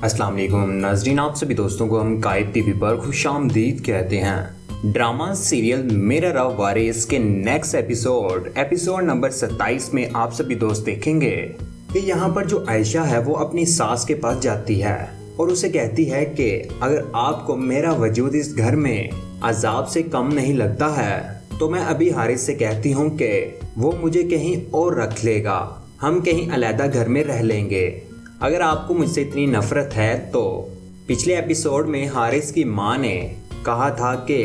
अस्सलाम वालेकुम नाज़रीन, आप सभी दोस्तों को हम कायद टीवी पर खुशामदीद कहते हैं। ड्रामा सीरियल मेरा रब वारिस के नेक्स्ट एपिसोड नंबर 27 में आप सभी दोस्त देखेंगे कि यहाँ पर जो आयशा है वो अपनी सास के पास जाती है और उसे कहती है कि अगर आपको मेरा वजूद इस घर में अजाब से कम नहीं लगता है तो मैं अभी हारिस से कहती हूँ कि वो मुझे कहीं और रख लेगा, हम कहीं अलहदा घर में रह लेंगे। अगर आपको मुझसे इतनी नफरत है तो पिछले एपिसोड में हारिस की माँ ने कहा था कि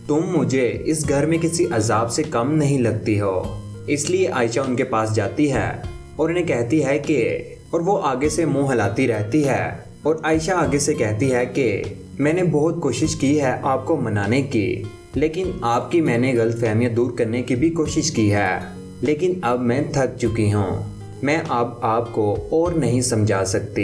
तुम मुझे इस घर में किसी अजाब से कम नहीं लगती हो, इसलिए आयशा उनके पास जाती है और उन्हें कहती है कि और वो आगे से मुंह हिलाती रहती है और आयशा आगे से कहती है कि मैंने बहुत कोशिश की है आपको मनाने की, लेकिन आपकी मैंने गलतफहमियां दूर करने की भी कोशिश की है, लेकिन अब मैं थक चुकी हूँ। मैं अब आपको और नहीं समझा सकती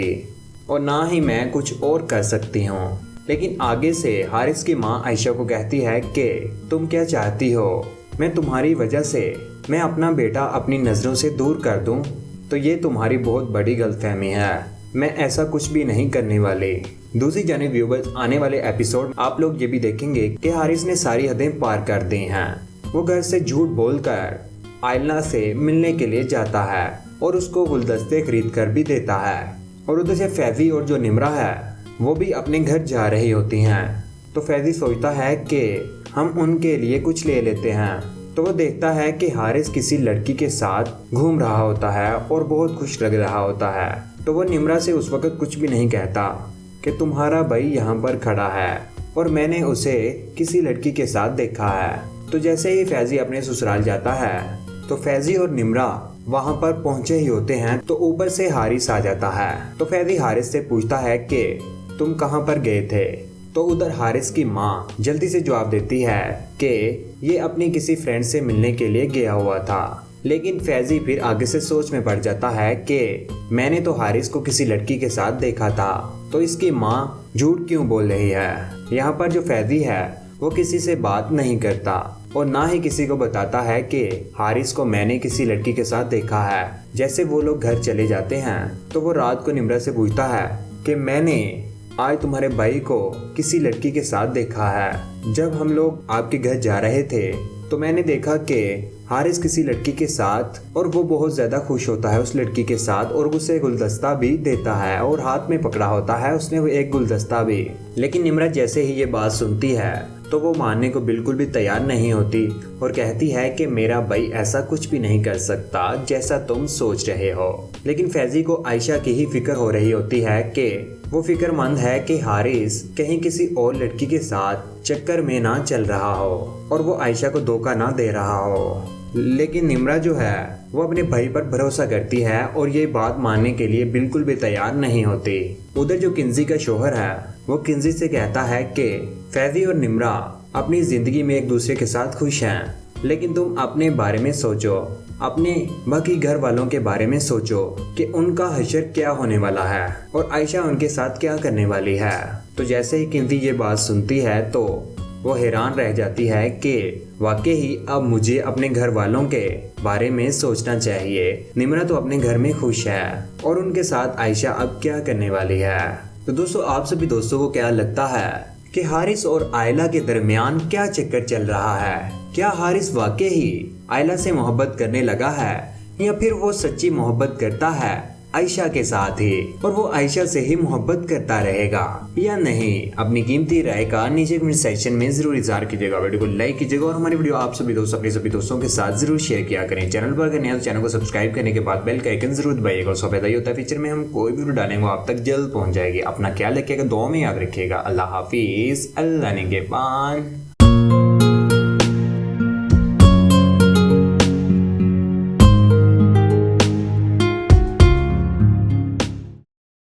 और ना ही मैं कुछ और कर सकती हूँ। लेकिन आगे से हारिस की माँ आयशा को कहती है कि तुम क्या चाहती हो, मैं तुम्हारी वजह से मैं अपना बेटा अपनी नज़रों से दूर कर दूँ, तो ये तुम्हारी बहुत बड़ी गलतफहमी है, मैं ऐसा कुछ भी नहीं करने वाली। दूसरी जानिब व्यूअर्स, आने वाले एपिसोड आप लोग ये भी देखेंगे कि हारिस ने सारी हदें पार कर दी हैं। वो घर से झूठ बोलकर आयला से मिलने के लिए जाता है और उसको गुलदस्ते खरीद कर भी देता है और उधर से फैजी और जो निमरा है वो भी अपने घर जा रही होती हैं। तो फैजी सोचता है कि हम उनके लिए कुछ ले लेते हैं, तो वो देखता है कि हारिस किसी लड़की के साथ घूम रहा होता है और बहुत खुश लग रहा होता है। तो वो निमरा से उस वक्त कुछ भी नहीं कहता कि तुम्हारा भाई यहाँ पर खड़ा है और मैंने उसे किसी लड़की के साथ देखा है। तो जैसे ही फैजी अपने ससुराल जाता है तो फैजी और निमरा वहां पर पहुंचे ही होते हैं तो ऊपर से हारिस आ जाता है। तो फैजी हारिस से पूछता है कि तुम कहां पर गए थे। तो उधर हारिस की माँ जल्दी से जवाब देती है कि ये अपनी किसी फ्रेंड से मिलने के लिए गया हुआ था। लेकिन फैजी फिर आगे से सोच में पड़ जाता है कि मैंने तो हारिस को किसी लड़की के साथ देखा था, तो इसकी माँ झूठ क्यों बोल रही है। यहाँ पर जो फैजी है वो किसी से बात नहीं करता और ना ही किसी को बताता है कि हारिस को मैंने किसी लड़की के साथ देखा है। जैसे वो लोग घर चले जाते हैं तो वो रात को निमरा से पूछता है कि मैंने आज तुम्हारे भाई को किसी लड़की के साथ देखा है। जब हम लोग आपके घर जा रहे थे तो मैंने देखा कि हारिस किसी लड़की के साथ, और वो बहुत ज़्यादा खुश होता है उस लड़की के साथ और उसे गुलदस्ता भी देता है और हाथ में पकड़ा होता है उसने वो एक गुलदस्ता भी। लेकिन निमरा जैसे ही ये बात सुनती है तो वो मानने को बिल्कुल भी तैयार नहीं होती और कहती है कि मेरा भाई ऐसा कुछ भी नहीं कर सकता जैसा तुम सोच रहे हो। लेकिन फैजी को आयशा की ही फिक्र हो रही होती है कि वो फिक्रमंद है कि हारिस कहीं किसी और लड़की के साथ चक्कर में ना चल रहा हो और वो आयशा को धोखा ना दे रहा हो। लेकिन निमरा जो है वो अपने भाई पर भरोसा करती है और ये बात मानने के लिए बिल्कुल भी तैयार नहीं होती। उधर जो किंजी का शोहर है वो किंजी से कहता है कि फैजी और निमरा अपनी जिंदगी में एक दूसरे के साथ खुश हैं, लेकिन तुम अपने बारे में सोचो, अपने बाकी घर वालों के बारे में सोचो कि उनका हशर क्या होने वाला है और आयशा उनके साथ क्या करने वाली है। तो जैसे ही किंजी ये बात सुनती है तो वो हैरान रह जाती है कि वाकई अब मुझे अपने घर वालों के बारे में सोचना चाहिए। निमरा तो अपने घर में खुश है और उनके साथ आयशा अब क्या करने वाली है। तो दोस्तों, आप सभी दोस्तों को क्या लगता है कि हारिस और आयला के दरमियान क्या चक्कर चल रहा है? क्या हारिस वाकई ही आयला से मोहब्बत करने लगा है या फिर वो सच्ची मोहब्बत करता है आयशा के साथ ही और वो आयशा से ही मोहब्बत करता रहेगा या नहीं? अपनी कीमती राय का नीचे कमेंट सेक्शन में जरूर इज़हार कीजिएगा, वीडियो को लाइक कीजिएगा और हमारी वीडियो आप सभी दोस्त अपने सभी दोस्तों के साथ जरूर शेयर किया करें। चैनल पर अगर नया तो चैनल को सब्सक्राइब करने के बाद बेल का आइकन जरूर दबाइएगा। उसका फायदा ये होता है फ्यूचर में हम कोई भी वीडियो डालेंगे आप तक जल्द पहुंच जाएगी। अपना ख्याल रखिएगा, दुआ में याद रखिएगा। अल्लाह हाफिज, अल्लाह निगहबान।